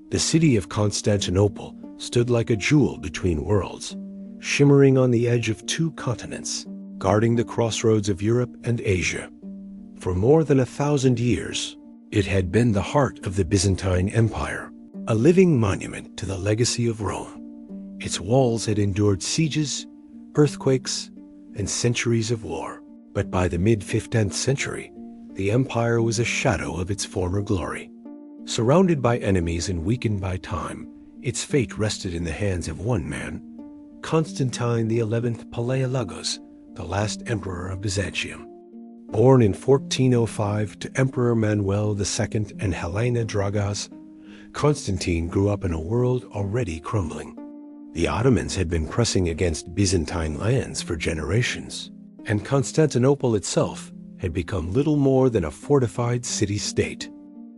The city of Constantinople stood like a jewel between worlds, shimmering on the edge of two continents, guarding the crossroads of Europe and Asia. For more than 1,000 years, it had been the heart of the Byzantine Empire, a living monument to the legacy of Rome. Its walls had endured sieges, earthquakes, and centuries of war. But by the mid-15th century, the empire was a shadow of its former glory. Surrounded by enemies and weakened by time, its fate rested in the hands of one man, Constantine XI Palaiologos, the last emperor of Byzantium. Born in 1405 to Emperor Manuel II and Helena Dragas, Constantine grew up in a world already crumbling. The Ottomans had been pressing against Byzantine lands for generations, and Constantinople itself had become little more than a fortified city-state.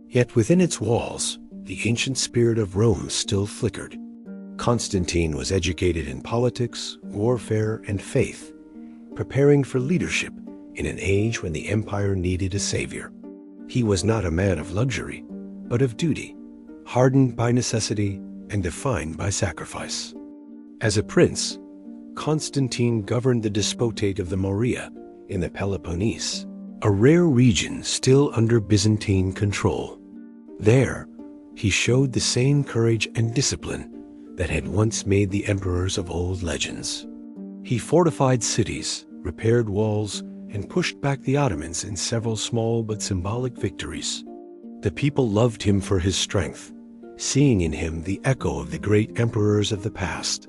Yet within its walls, the ancient spirit of Rome still flickered. Constantine was educated in politics, warfare, and faith, preparing for leadership in an age when the empire needed a savior. He was not a man of luxury, but of duty, hardened by necessity and defined by sacrifice. As a prince, Constantine governed the despotate of the Morea in the Peloponnese, a rare region still under Byzantine control. There, he showed the same courage and discipline that had once made the emperors of old legends. He fortified cities, repaired walls, and pushed back the Ottomans in several small but symbolic victories. The people loved him for his strength, seeing in him the echo of the great emperors of the past.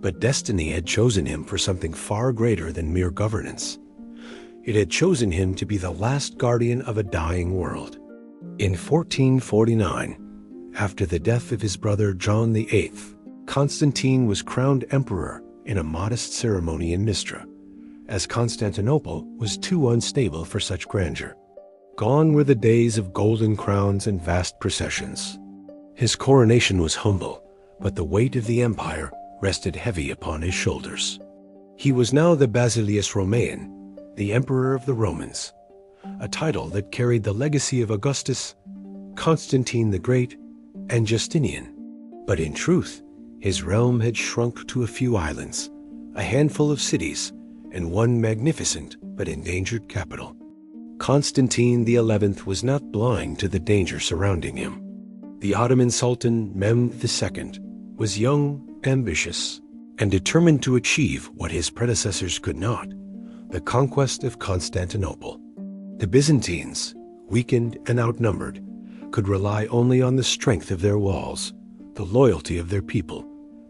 But destiny had chosen him for something far greater than mere governance. It had chosen him to be the last guardian of a dying world. In 1449, after the death of his brother John VIII, Constantine was crowned emperor in a modest ceremony in Mistra, as Constantinople was too unstable for such grandeur. Gone were the days of golden crowns and vast processions. His coronation was humble, but the weight of the empire rested heavy upon his shoulders. He was now the Basileus Romaean, the Emperor of the Romans, a title that carried the legacy of Augustus, Constantine the Great, and Justinian. But in truth, his realm had shrunk to a few islands, a handful of cities, and one magnificent but endangered capital. Constantine XI was not blind to the danger surrounding him. The Ottoman Sultan Mehmed II was young, ambitious, and determined to achieve what his predecessors could not, the conquest of Constantinople. The Byzantines, weakened and outnumbered, could rely only on the strength of their walls, the loyalty of their people,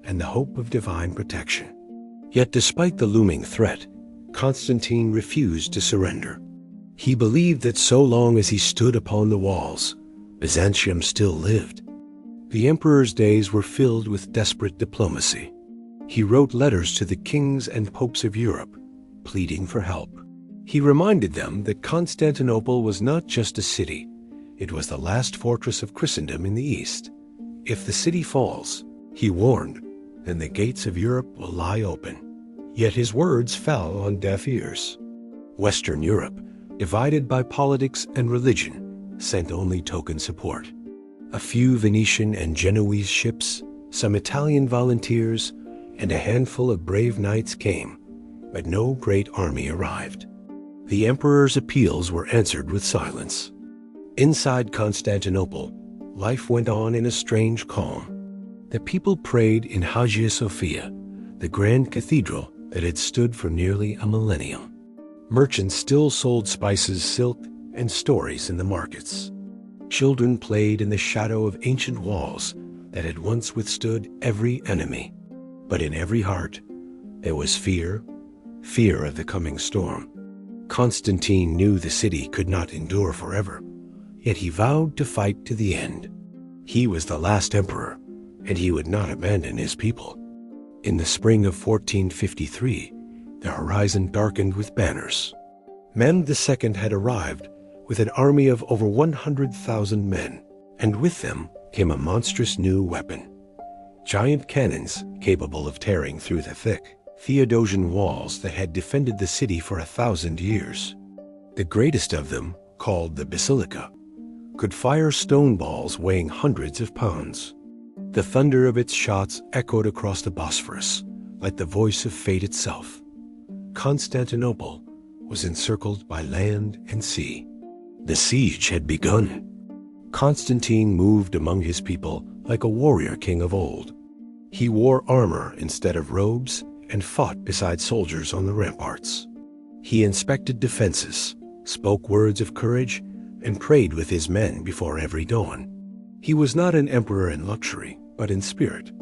and the hope of divine protection. Yet despite the looming threat, Constantine refused to surrender. He believed that so long as he stood upon the walls, Byzantium still lived. The emperor's days were filled with desperate diplomacy. He wrote letters to the kings and popes of Europe, pleading for help. He reminded them that Constantinople was not just a city, it was the last fortress of Christendom in the East. If the city falls, he warned, then the gates of Europe will lie open. Yet his words fell on deaf ears. Western Europe, divided by politics and religion, sent only token support. A few Venetian and Genoese ships, some Italian volunteers, and a handful of brave knights came, but no great army arrived. The emperor's appeals were answered with silence. Inside Constantinople, life went on in a strange calm. The people prayed in Hagia Sophia, the grand cathedral that had stood for nearly a millennium. Merchants still sold spices, silk, and stories in the markets. Children played in the shadow of ancient walls that had once withstood every enemy. But in every heart, there was fear of the coming storm. Constantine knew the city could not endure forever, yet he vowed to fight to the end. He was the last emperor, and he would not abandon his people. In the spring of 1453, the horizon darkened with banners. Mehmed II had arrived with an army of over 100,000 men, and with them came a monstrous new weapon. Giant cannons capable of tearing through the thick Theodosian walls that had defended the city for 1,000 years. The greatest of them, called the Basilica, could fire stone balls weighing hundreds of pounds. The thunder of its shots echoed across the Bosphorus like the voice of fate itself. Constantinople was encircled by land and sea. The siege had begun. Constantine moved among his people like a warrior king of old. He wore armor instead of robes and fought beside soldiers on the ramparts. He inspected defenses, spoke words of courage, and prayed with his men before every dawn. He was not an emperor in luxury, but in spirit,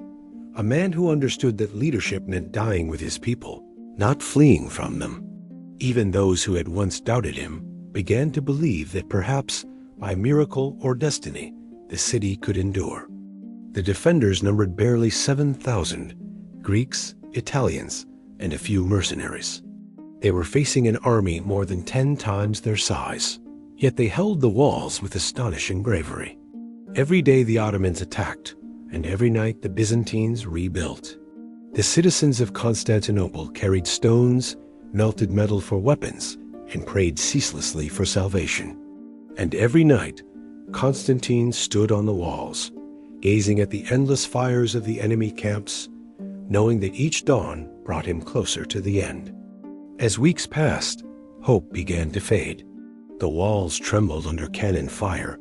a man who understood that leadership meant dying with his people, not fleeing from them. Even those who had once doubted him began to believe that perhaps, by miracle or destiny, the city could endure. The defenders numbered barely 7,000, Greeks, Italians, and a few mercenaries. They were facing an army more than 10 times their size, yet they held the walls with astonishing bravery. Every day the Ottomans attacked, and every night the Byzantines rebuilt. The citizens of Constantinople carried stones, melted metal for weapons, and prayed ceaselessly for salvation. And every night, Constantine stood on the walls, gazing at the endless fires of the enemy camps, knowing that each dawn brought him closer to the end. As weeks passed, hope began to fade. The walls trembled under cannon fire,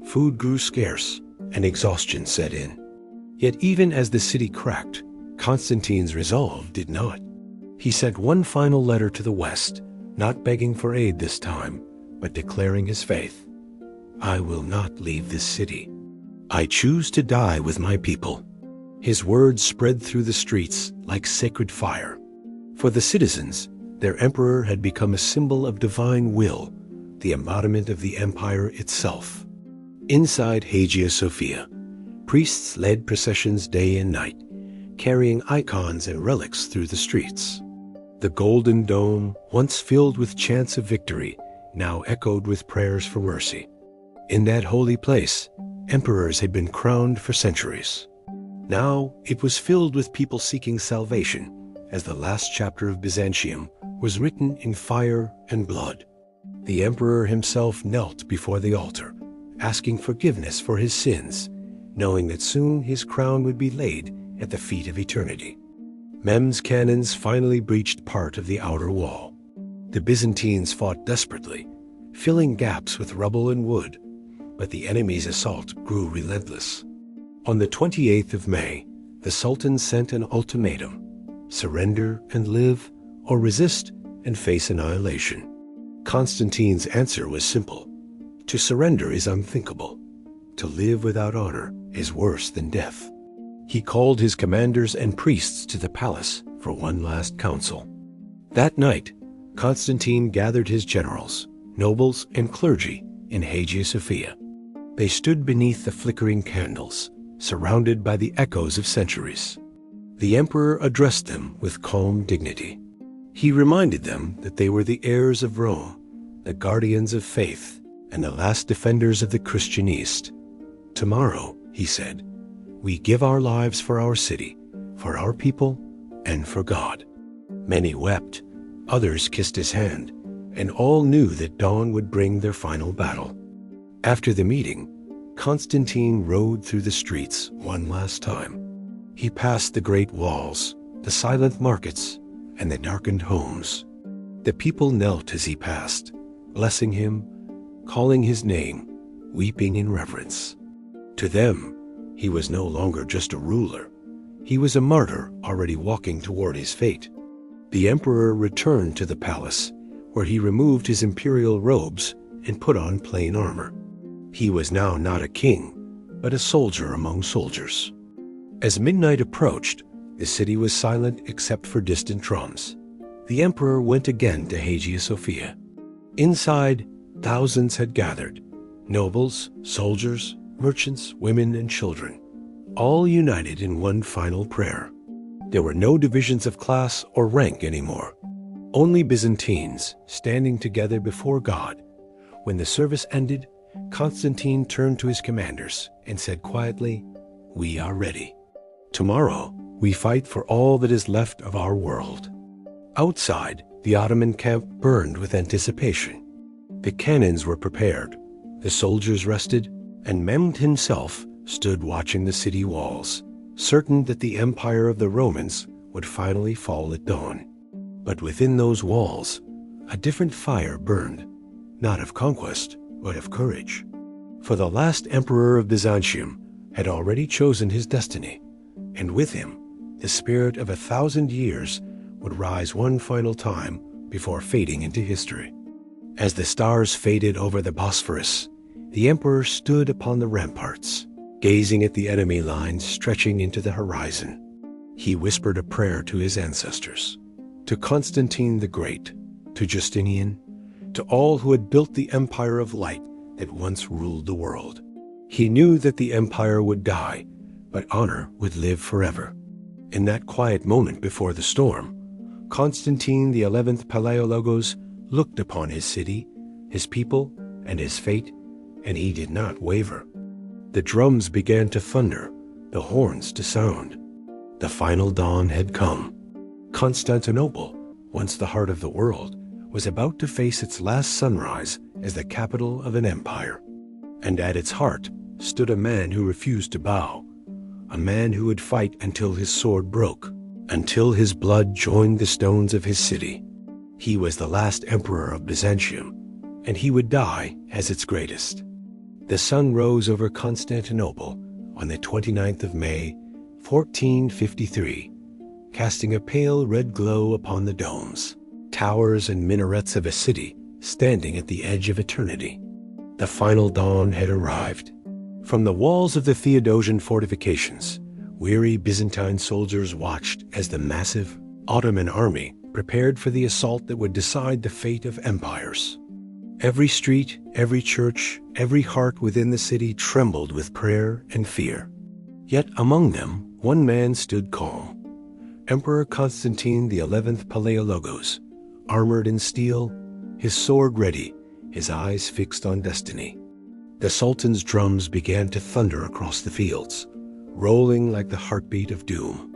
food grew scarce, and exhaustion set in. Yet even as the city cracked, Constantine's resolve did not. He sent one final letter to the west, not begging for aid this time, but declaring his faith. I will not leave this city. I choose to die with my people. His words spread through the streets like sacred fire. For the citizens, their emperor had become a symbol of divine will, the embodiment of the empire itself. Inside Hagia Sophia, priests led processions day and night, carrying icons and relics through the streets. The golden dome, once filled with chants of victory, now echoed with prayers for mercy. In that holy place, emperors had been crowned for centuries. Now it was filled with people seeking salvation, as the last chapter of Byzantium was written in fire and blood. The emperor himself knelt before the altar, asking forgiveness for his sins, knowing that soon his crown would be laid at the feet of eternity. Mehmed's cannons finally breached part of the outer wall. The Byzantines fought desperately, filling gaps with rubble and wood, but the enemy's assault grew relentless. On the 28th of May, the Sultan sent an ultimatum: surrender and live, or resist and face annihilation. Constantine's answer was simple: to surrender is unthinkable. To live without honor is worse than death. He called his commanders and priests to the palace for one last council. That night, Constantine gathered his generals, nobles, and clergy in Hagia Sophia. They stood beneath the flickering candles, surrounded by the echoes of centuries. The emperor addressed them with calm dignity. He reminded them that they were the heirs of Rome, the guardians of faith, and the last defenders of the Christian East. Tomorrow, he said, we give our lives for our city, for our people, and for God. Many wept, others kissed his hand, and all knew that dawn would bring their final battle. After the meeting, Constantine rode through the streets one last time. He passed the great walls, the silent markets, and the darkened homes. The people knelt as he passed, blessing him, calling his name, weeping in reverence. To them, he was no longer just a ruler. He was a martyr already walking toward his fate. The emperor returned to the palace, where he removed his imperial robes and put on plain armor. He was now not a king, but a soldier among soldiers. As midnight approached, the city was silent except for distant drums. The emperor went again to Hagia Sophia. Inside, thousands had gathered: nobles, soldiers, merchants, women, and children, all united in one final prayer. There were no divisions of class or rank anymore, only Byzantines standing together before God. When the service ended, Constantine turned to his commanders and said quietly, "We are ready. Tomorrow, we fight for all that is left of our world." Outside, the Ottoman camp burned with anticipation. The cannons were prepared, the soldiers rested, and Mehmed himself stood watching the city walls, certain that the empire of the Romans would finally fall at dawn. But within those walls, a different fire burned, not of conquest, but of courage. For the last emperor of Byzantium had already chosen his destiny, and with him, the spirit of 1,000 years would rise one final time before fading into history. As the stars faded over the Bosphorus, the emperor stood upon the ramparts, gazing at the enemy lines stretching into the horizon. He whispered a prayer to his ancestors, to Constantine the Great, to Justinian, to all who had built the empire of light that once ruled the world. He knew that the empire would die, but honor would live forever. In that quiet moment before the storm, Constantine XI Palaiologos looked upon his city, his people, and his fate, and he did not waver. The drums began to thunder, the horns to sound. The final dawn had come. Constantinople, once the heart of the world, was about to face its last sunrise as the capital of an empire. And at its heart stood a man who refused to bow, a man who would fight until his sword broke, until his blood joined the stones of his city. He was the last emperor of Byzantium, and he would die as its greatest. The sun rose over Constantinople on the 29th of May, 1453, casting a pale red glow upon the domes, towers and minarets of a city standing at the edge of eternity. The final dawn had arrived. From the walls of the Theodosian fortifications, weary Byzantine soldiers watched as the massive Ottoman army prepared for the assault that would decide the fate of empires. Every street, every church, every heart within the city trembled with prayer and fear. Yet among them, one man stood calm. Emperor Constantine XI Palaiologos, armored in steel, his sword ready, his eyes fixed on destiny. The Sultan's drums began to thunder across the fields, rolling like the heartbeat of doom.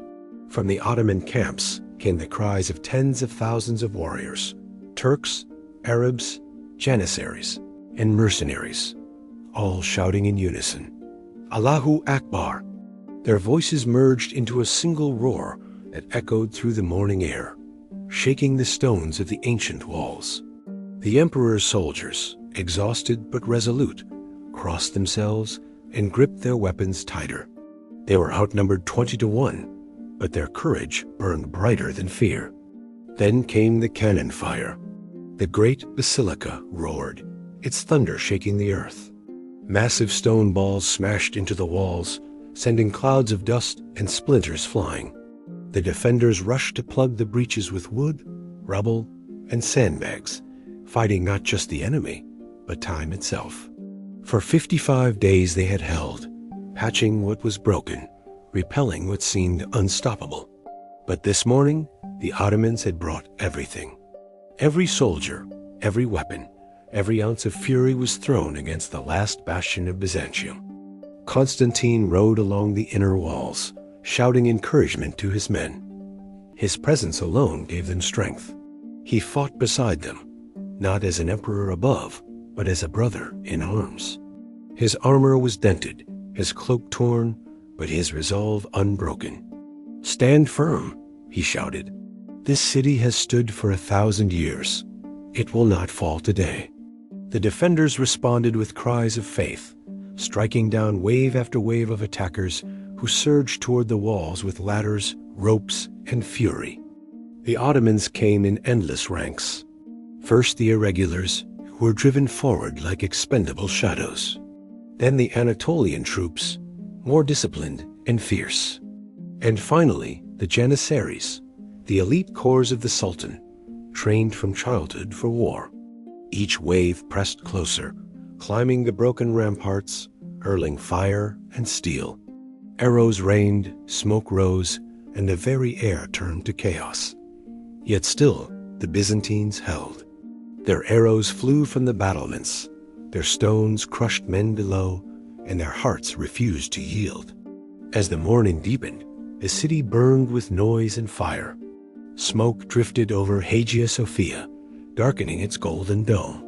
From the Ottoman camps came the cries of tens of thousands of warriors, Turks, Arabs, Janissaries, and mercenaries, all shouting in unison, Allahu Akbar. Their voices merged into a single roar that echoed through the morning air, shaking the stones of the ancient walls. The emperor's soldiers, exhausted but resolute, crossed themselves and gripped their weapons tighter. They were outnumbered 20-1, but their courage burned brighter than fear. Then came the cannon fire. The great basilica roared, its thunder shaking the earth. Massive stone balls smashed into the walls, sending clouds of dust and splinters flying. The defenders rushed to plug the breaches with wood, rubble, and sandbags, fighting not just the enemy, but time itself. For 55 days they had held, patching what was broken, repelling what seemed unstoppable. But this morning, the Ottomans had brought everything. Every soldier, every weapon, every ounce of fury was thrown against the last bastion of Byzantium. Constantine rode along the inner walls, shouting encouragement to his men. His presence alone gave them strength. He fought beside them, not as an emperor above, but as a brother in arms. His armor was dented, his cloak torn, but his resolve unbroken. "Stand firm," he shouted. "This city has stood for 1,000 years. It will not fall today." The defenders responded with cries of faith, striking down wave after wave of attackers who surged toward the walls with ladders, ropes, and fury. The Ottomans came in endless ranks. First the irregulars, who were driven forward like expendable shadows. Then the Anatolian troops, more disciplined and fierce. And finally, the Janissaries, the elite corps of the Sultan, trained from childhood for war. Each wave pressed closer, climbing the broken ramparts, hurling fire and steel. Arrows rained, smoke rose, and the very air turned to chaos. Yet still, the Byzantines held. Their arrows flew from the battlements, their stones crushed men below, and their hearts refused to yield. As the morning deepened, the city burned with noise and fire. Smoke drifted over Hagia Sophia, darkening its golden dome.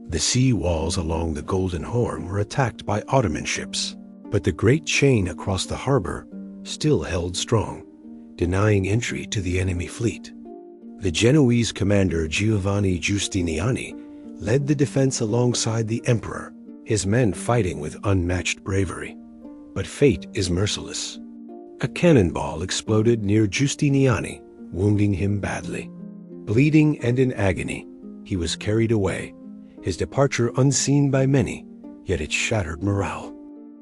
The sea walls along the Golden Horn were attacked by Ottoman ships. But the great chain across the harbor still held strong, denying entry to the enemy fleet. The Genoese commander Giovanni Giustiniani led the defense alongside the emperor, his men fighting with unmatched bravery. But fate is merciless. A cannonball exploded near Giustiniani, wounding him badly. Bleeding and in agony, he was carried away, his departure unseen by many, yet it shattered morale.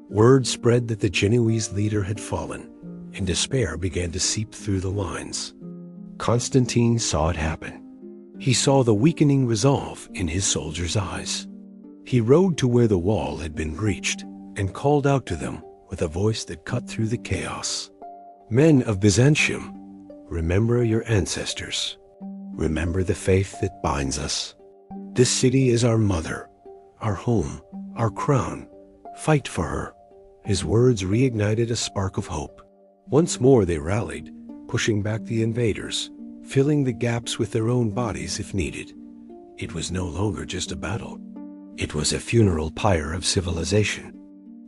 Word spread that the Genoese leader had fallen, and despair began to seep through the lines. Constantine saw it happen. He saw the weakening resolve in his soldiers' eyes. He rode to where the wall had been breached and called out to them with a voice that cut through the chaos. "Men of Byzantium, remember your ancestors. Remember the faith that binds us. This city is our mother, our home, our crown. Fight for her." His words reignited a spark of hope. Once more they rallied, pushing back the invaders, filling the gaps with their own bodies if needed. It was no longer just a battle. It was a funeral pyre of civilization.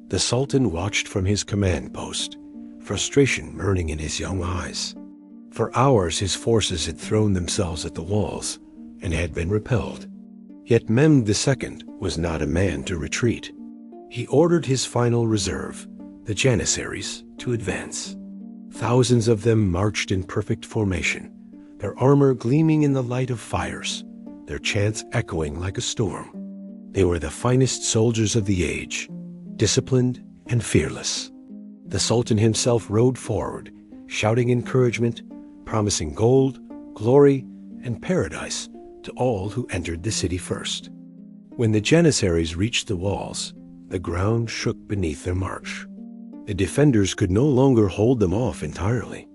The Sultan watched from his command post, frustration burning in his young eyes. For hours his forces had thrown themselves at the walls and had been repelled. Yet Mehmed II was not a man to retreat. He ordered his final reserve, the Janissaries, to advance. Thousands of them marched in perfect formation, their armor gleaming in the light of fires, their chants echoing like a storm. They were the finest soldiers of the age, disciplined and fearless. The Sultan himself rode forward, shouting encouragement, promising gold, glory, and paradise to all who entered the city first. When the Janissaries reached the walls, the ground shook beneath their march. The defenders could no longer hold them off entirely.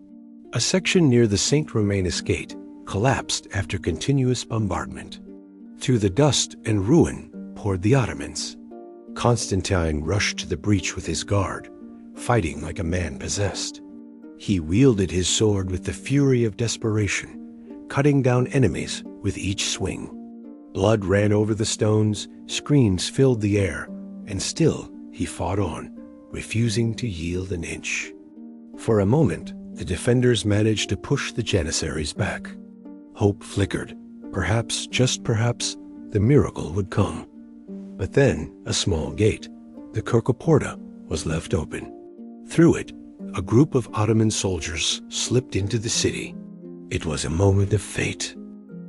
A section near the St. Romanus Gate collapsed after continuous bombardment. Through the dust and ruin poured the Ottomans. Constantine rushed to the breach with his guard, fighting like a man possessed. He wielded his sword with the fury of desperation, cutting down enemies with each swing. Blood ran over the stones, screams filled the air, and still he fought on, refusing to yield an inch. For a moment, the defenders managed to push the Janissaries back. Hope flickered. Perhaps, just perhaps, the miracle would come. But then, a small gate, the Kirkoporta, was left open. Through it, a group of Ottoman soldiers slipped into the city. It was a moment of fate.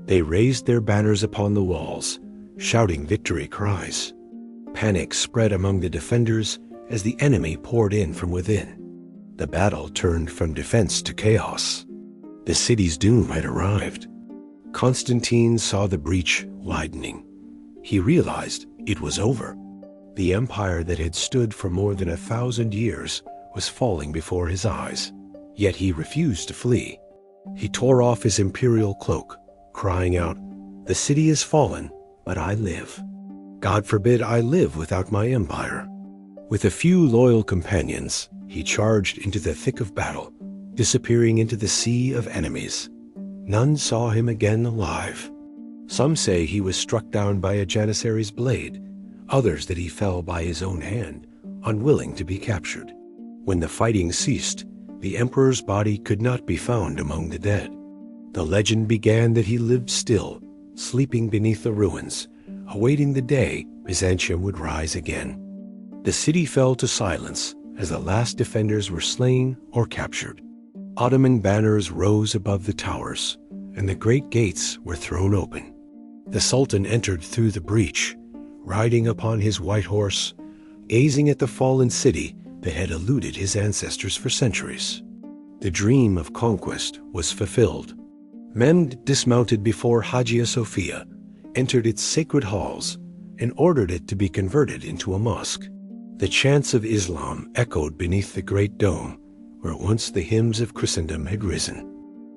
They raised their banners upon the walls, shouting victory cries. Panic spread among the defenders as the enemy poured in from within. The battle turned from defense to chaos. The city's doom had arrived. Constantine saw the breach widening. He realized it was over. The empire that had stood for more than 1,000 years was falling before his eyes. Yet he refused to flee. He tore off his imperial cloak, crying out, "The city is fallen, but I live. God forbid I live without my empire." With a few loyal companions, he charged into the thick of battle, disappearing into the sea of enemies. None saw him again alive. Some say he was struck down by a Janissary's blade, others that he fell by his own hand, unwilling to be captured. When the fighting ceased, the emperor's body could not be found among the dead. The legend began that he lived still, sleeping beneath the ruins, awaiting the day Byzantium would rise again. The city fell to silence as the last defenders were slain or captured. Ottoman banners rose above the towers, and the great gates were thrown open. The Sultan entered through the breach, riding upon his white horse, gazing at the fallen city that had eluded his ancestors for centuries. The dream of conquest was fulfilled. Mehmed dismounted before Hagia Sophia, entered its sacred halls, and ordered it to be converted into a mosque. The chants of Islam echoed beneath the great dome, where once the hymns of Christendom had risen.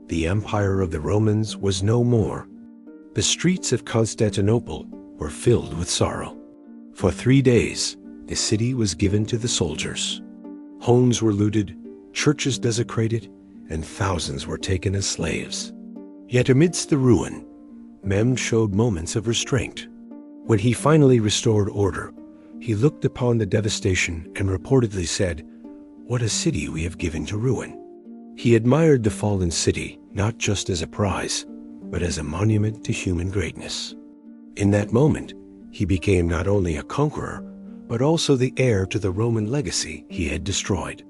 The empire of the Romans was no more. The streets of Constantinople were filled with sorrow. For 3 days, the city was given to the soldiers. Homes were looted, churches desecrated, and thousands were taken as slaves. Yet amidst the ruin, Mehmed showed moments of restraint. When he finally restored order, He looked upon the devastation and reportedly said, "What a city we have given to ruin." He admired the fallen city not just as a prize, but as a monument to human greatness. In that moment, he became not only a conqueror, but also the heir to the Roman legacy he had destroyed.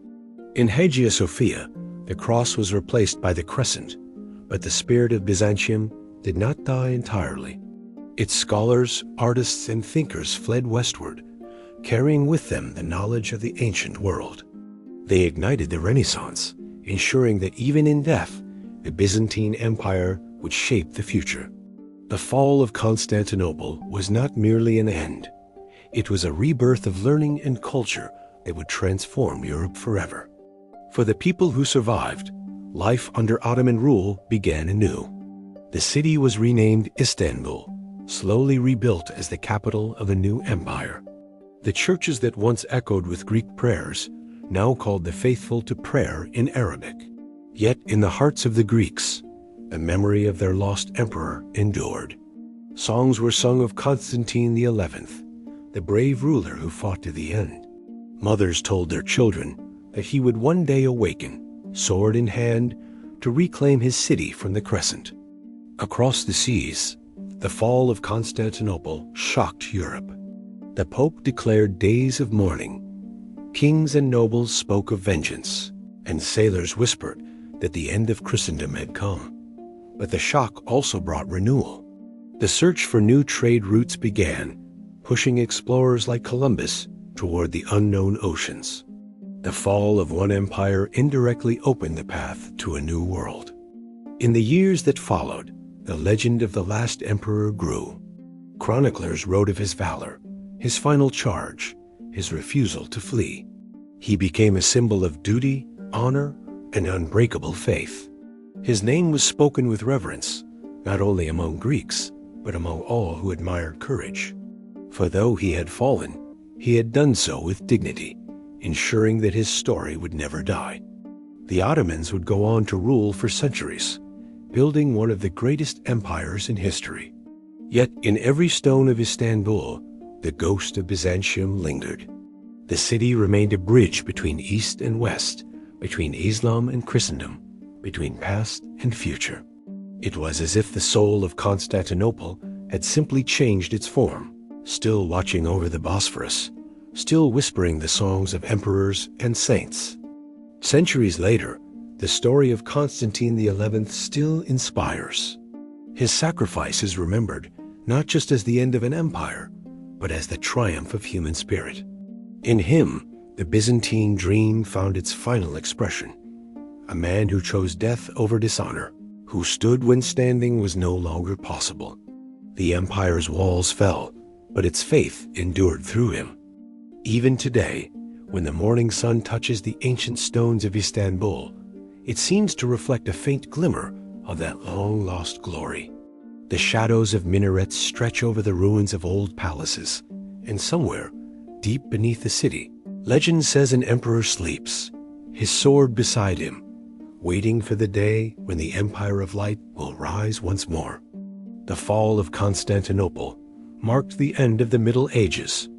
In Hagia Sophia, the cross was replaced by the crescent, but the spirit of Byzantium did not die entirely. Its scholars, artists, and thinkers fled westward, carrying with them the knowledge of the ancient world. They ignited the Renaissance, ensuring that even in death, the Byzantine Empire would shape the future. The fall of Constantinople was not merely an end. It was a rebirth of learning and culture that would transform Europe forever. For the people who survived, life under Ottoman rule began anew. The city was renamed Istanbul, slowly rebuilt as the capital of a new empire. The churches that once echoed with Greek prayers now called the faithful to prayer in Arabic. Yet in the hearts of the Greeks, the memory of their lost emperor endured. Songs were sung of Constantine XI, the brave ruler who fought to the end. Mothers told their children that he would one day awaken, sword in hand, to reclaim his city from the crescent. Across the seas, the fall of Constantinople shocked Europe. The Pope declared days of mourning. Kings and nobles spoke of vengeance, and sailors whispered that the end of Christendom had come. But the shock also brought renewal. The search for new trade routes began, pushing explorers like Columbus toward the unknown oceans. The fall of one empire indirectly opened the path to a new world. In the years that followed, the legend of the last emperor grew. Chroniclers wrote of his valor, his final charge, his refusal to flee. He became a symbol of duty, honor, and unbreakable faith. His name was spoken with reverence, not only among Greeks, but among all who admired courage. For though he had fallen, he had done so with dignity, ensuring that his story would never die. The Ottomans would go on to rule for centuries, building one of the greatest empires in history. Yet in every stone of Istanbul, the ghost of Byzantium lingered. The city remained a bridge between East and West, between Islam and Christendom, between past and future. It was as if the soul of Constantinople had simply changed its form, still watching over the Bosphorus, still whispering the songs of emperors and saints. Centuries later, the story of Constantine XI still inspires. His sacrifice is remembered not just as the end of an empire, but as the triumph of human spirit. In him, the Byzantine dream found its final expression. A man who chose death over dishonor, who stood when standing was no longer possible. The empire's walls fell, but its faith endured through him. Even today, when the morning sun touches the ancient stones of Istanbul, it seems to reflect a faint glimmer of that long-lost glory. The shadows of minarets stretch over the ruins of old palaces, and somewhere, deep beneath the city, legend says an emperor sleeps, his sword beside him, waiting for the day when the Empire of Light will rise once more. The fall of Constantinople marked the end of the Middle Ages.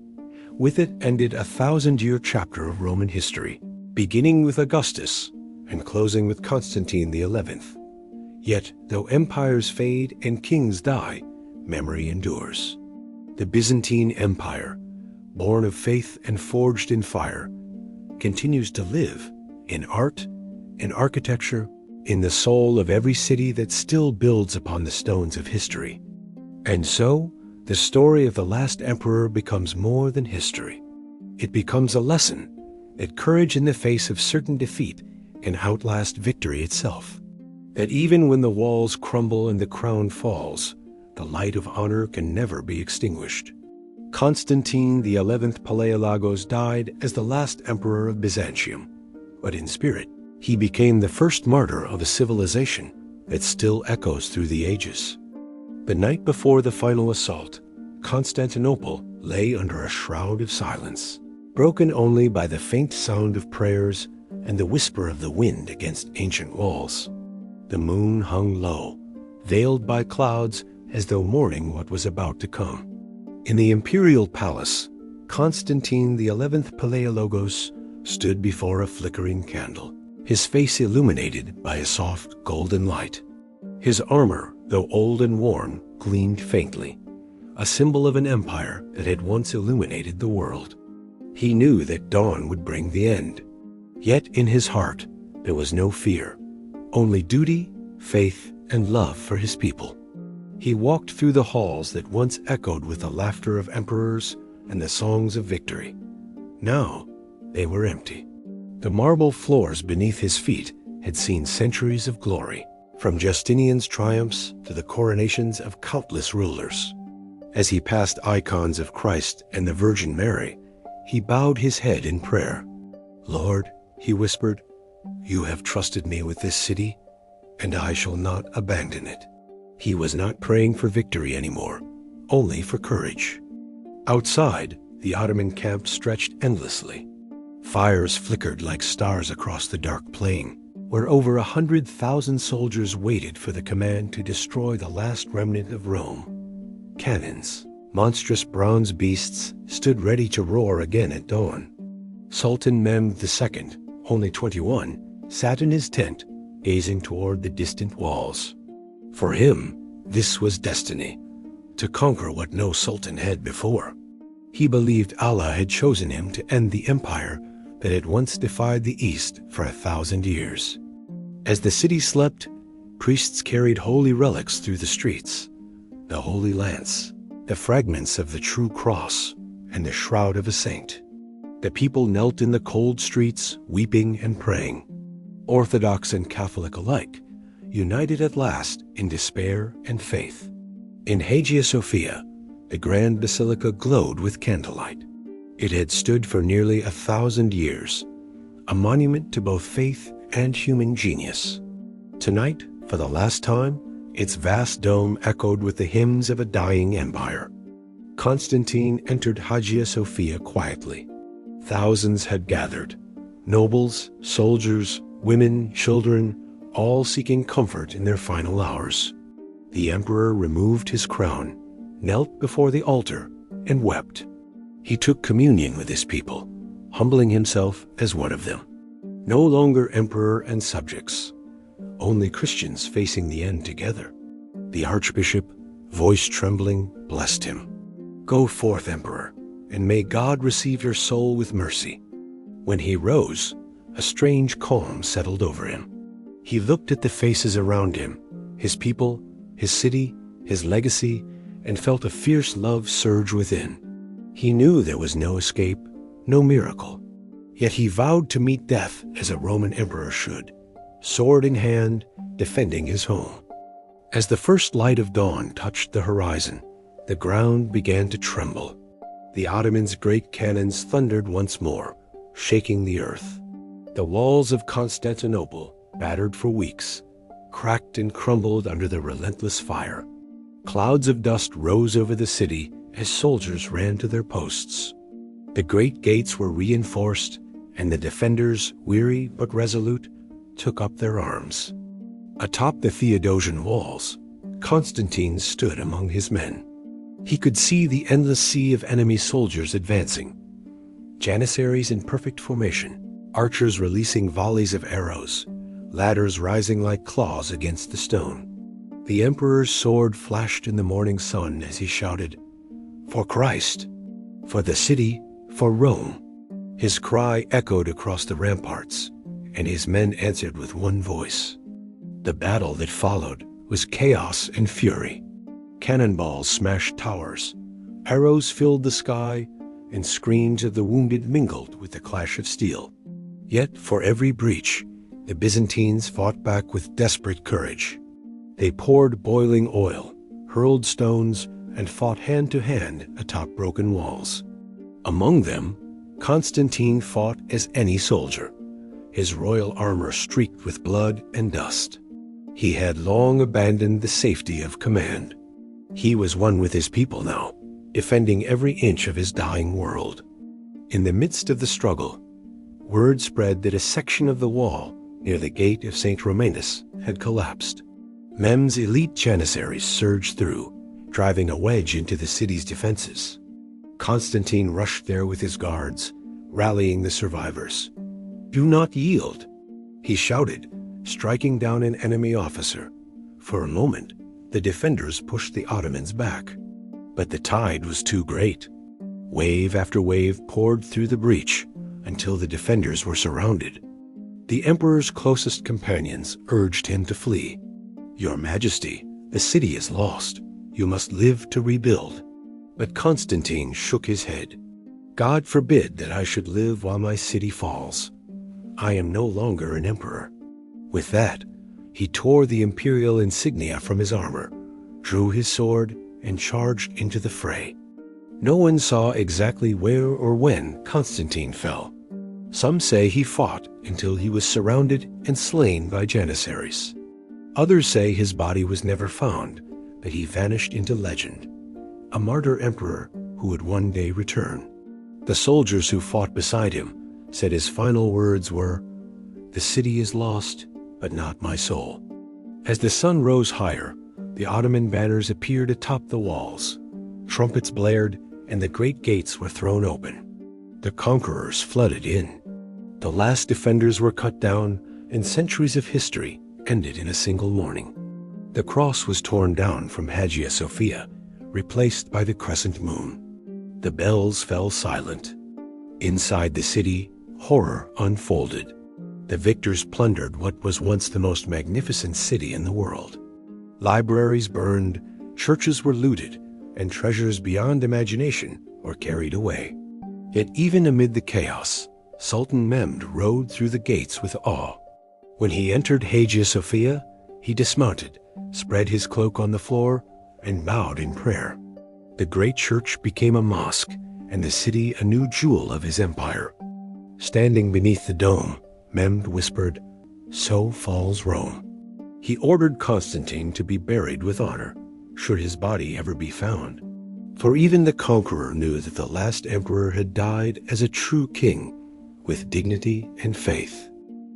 With it ended a 1,000-year chapter of Roman history, beginning with Augustus and closing with Constantine XI. Yet, though empires fade and kings die, memory endures. The Byzantine Empire, born of faith and forged in fire, continues to live in art, in architecture, in the soul of every city that still builds upon the stones of history. And so, the story of the last emperor becomes more than history. It becomes a lesson that courage in the face of certain defeat can outlast victory itself. That even when the walls crumble and the crown falls, the light of honor can never be extinguished. Constantine XI Palaiologos died as the last emperor of Byzantium, but in spirit, he became the first martyr of a civilization that still echoes through the ages. The night before the final assault, Constantinople lay under a shroud of silence, broken only by the faint sound of prayers and the whisper of the wind against ancient walls. The moon hung low, veiled by clouds as though mourning what was about to come. In the imperial palace, Constantine XI Palaiologos stood before a flickering candle, his face illuminated by a soft golden light. His armor, though old and worn, gleamed faintly, a symbol of an empire that had once illuminated the world. He knew that dawn would bring the end. Yet in his heart there was no fear, only duty, faith, and love for his people. He walked through the halls that once echoed with the laughter of emperors and the songs of victory. Now they were empty. The marble floors beneath his feet had seen centuries of glory, from Justinian's triumphs to the coronations of countless rulers. As he passed icons of Christ and the Virgin Mary, he bowed his head in prayer. "Lord," he whispered, "you have trusted me with this city, and I shall not abandon it." He was not praying for victory anymore, only for courage. Outside, the Ottoman camp stretched endlessly. Fires flickered like stars across the dark plain, where over 100,000 soldiers waited for the command to destroy the last remnant of Rome. Cannons, monstrous bronze beasts, stood ready to roar again at dawn. Sultan Mehmed II, only 21, sat in his tent, gazing toward the distant walls. For him, this was destiny, to conquer what no sultan had before. He believed Allah had chosen him to end the empire that had once defied the East for 1,000 years. As the city slept, priests carried holy relics through the streets: the holy lance, the fragments of the true cross, and the shroud of a saint. The people knelt in the cold streets, weeping and praying. Orthodox and Catholic alike, united at last in despair and faith. In Hagia Sophia, the grand basilica glowed with candlelight. It had stood for nearly 1,000 years, a monument to both faith and human genius. Tonight, for the last time, its vast dome echoed with the hymns of a dying empire. Constantine entered Hagia Sophia quietly. Thousands had gathered, nobles, soldiers, women, children, all seeking comfort in their final hours. The emperor removed his crown, knelt before the altar, and wept. He took communion with his people, humbling himself as one of them. No longer emperor and subjects, only Christians facing the end together. The archbishop, voice trembling, blessed him. "Go forth, emperor, and may God receive your soul with mercy." When he rose, a strange calm settled over him. He looked at the faces around him, his people, his city, his legacy, and felt a fierce love surge within. He knew there was no escape, no miracle. Yet he vowed to meet death as a Roman emperor should, sword in hand, defending his home. As the first light of dawn touched the horizon, the ground began to tremble. The Ottomans' great cannons thundered once more, shaking the earth. The walls of Constantinople, battered for weeks, cracked and crumbled under the relentless fire. Clouds of dust rose over the city as soldiers ran to their posts. The great gates were reinforced, and the defenders, weary but resolute, took up their arms. Atop the Theodosian walls, Constantine stood among his men. He could see the endless sea of enemy soldiers advancing. Janissaries in perfect formation, archers releasing volleys of arrows, ladders rising like claws against the stone. The emperor's sword flashed in the morning sun as he shouted, "For Christ! For the city! For Rome!" His cry echoed across the ramparts, and his men answered with one voice. The battle that followed was chaos and fury. Cannonballs smashed towers, arrows filled the sky, and screams of the wounded mingled with the clash of steel. Yet for every breach, the Byzantines fought back with desperate courage. They poured boiling oil, hurled stones, and fought hand to hand atop broken walls. Among them, Constantine fought as any soldier, his royal armor streaked with blood and dust. He had long abandoned the safety of command. He was one with his people now, defending every inch of his dying world. In the midst of the struggle, word spread that a section of the wall near the gate of St. Romanus had collapsed. Mehmed's elite janissaries surged through, driving a wedge into the city's defenses. Constantine rushed there with his guards, rallying the survivors. "Do not yield," he shouted, striking down an enemy officer. For a moment, the defenders pushed the Ottomans back. But the tide was too great. Wave after wave poured through the breach until the defenders were surrounded. The emperor's closest companions urged him to flee. "Your Majesty, the city is lost. You must live to rebuild." But Constantine shook his head. "God forbid that I should live while my city falls. I am no longer an emperor." With that, he tore the imperial insignia from his armor, drew his sword, and charged into the fray. No one saw exactly where or when Constantine fell. Some say he fought until he was surrounded and slain by janissaries. Others say his body was never found, but he vanished into legend, a martyr emperor who would one day return. The soldiers who fought beside him said his final words were, "The city is lost, but not my soul." As the sun rose higher, the Ottoman banners appeared atop the walls. Trumpets blared, and the great gates were thrown open. The conquerors flooded in. The last defenders were cut down, and centuries of history ended in a single morning. The cross was torn down from Hagia Sophia, replaced by the crescent moon. The bells fell silent. Inside the city, horror unfolded. The victors plundered what was once the most magnificent city in the world. Libraries burned, churches were looted, and treasures beyond imagination were carried away. Yet even amid the chaos, Sultan Mehmed rode through the gates with awe. When he entered Hagia Sophia, he dismounted, spread his cloak on the floor, and bowed in prayer. The great church became a mosque, and the city a new jewel of his empire. Standing beneath the dome, Mehmed whispered, "So falls Rome." He ordered Constantine to be buried with honor, should his body ever be found. For even the conqueror knew that the last emperor had died as a true king, with dignity and faith.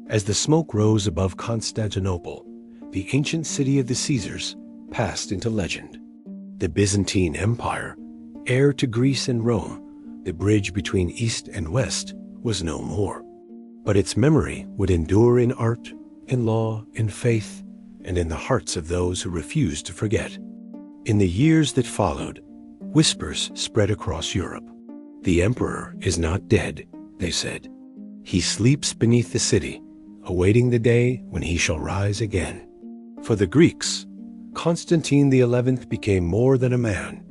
As the smoke rose above Constantinople, the ancient city of the Caesars passed into legend. The Byzantine Empire, heir to Greece and Rome, the bridge between East and West, was no more. But its memory would endure in art, in law, in faith, and in the hearts of those who refused to forget. In the years that followed, whispers spread across Europe. "The emperor is not dead," they said. "He sleeps beneath the city, awaiting the day when he shall rise again." For the Greeks, Constantine XI became more than a man.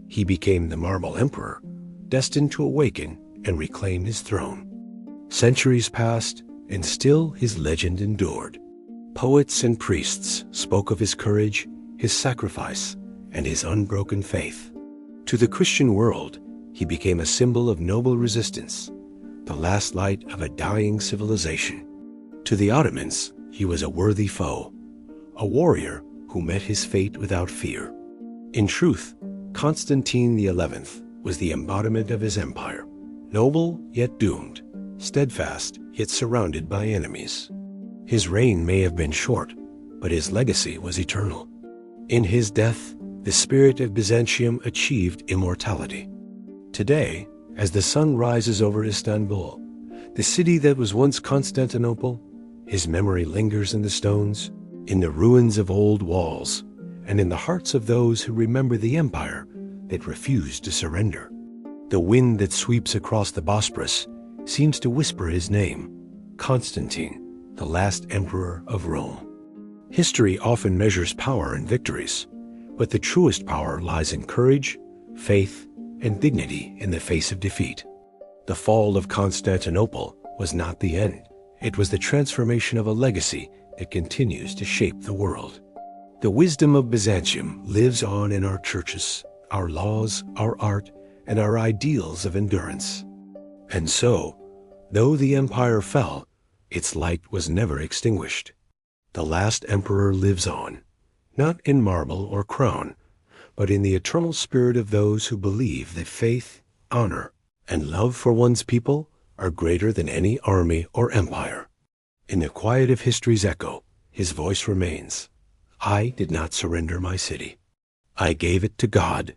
He became the marble emperor, destined to awaken and reclaim his throne. Centuries passed, and still his legend endured. Poets and priests spoke of his courage, his sacrifice, and his unbroken faith. To the Christian world, he became a symbol of noble resistance, the last light of a dying civilization. To the Ottomans, he was a worthy foe, a warrior who met his fate without fear. In truth, Constantine XI was the embodiment of his empire, noble yet doomed, steadfast yet surrounded by enemies. His reign may have been short, but his legacy was eternal. In his death, the spirit of Byzantium achieved immortality. Today, as the sun rises over Istanbul, the city that was once Constantinople, his memory lingers in the stones, in the ruins of old walls, and in the hearts of those who remember the empire that refused to surrender. The wind that sweeps across the Bosporus seems to whisper his name, Constantine, the last emperor of Rome. History often measures power in victories, but the truest power lies in courage, faith, and dignity in the face of defeat. The fall of Constantinople was not the end. It was the transformation of a legacy that continues to shape the world. The wisdom of Byzantium lives on in our churches, our laws, our art, and our ideals of endurance. And so, though the empire fell, its light was never extinguished. The last emperor lives on, not in marble or crown, but in the eternal spirit of those who believe that faith, honor, and love for one's people are greater than any army or empire. In the quiet of history's echo, his voice remains. I did not surrender my city. I gave it to God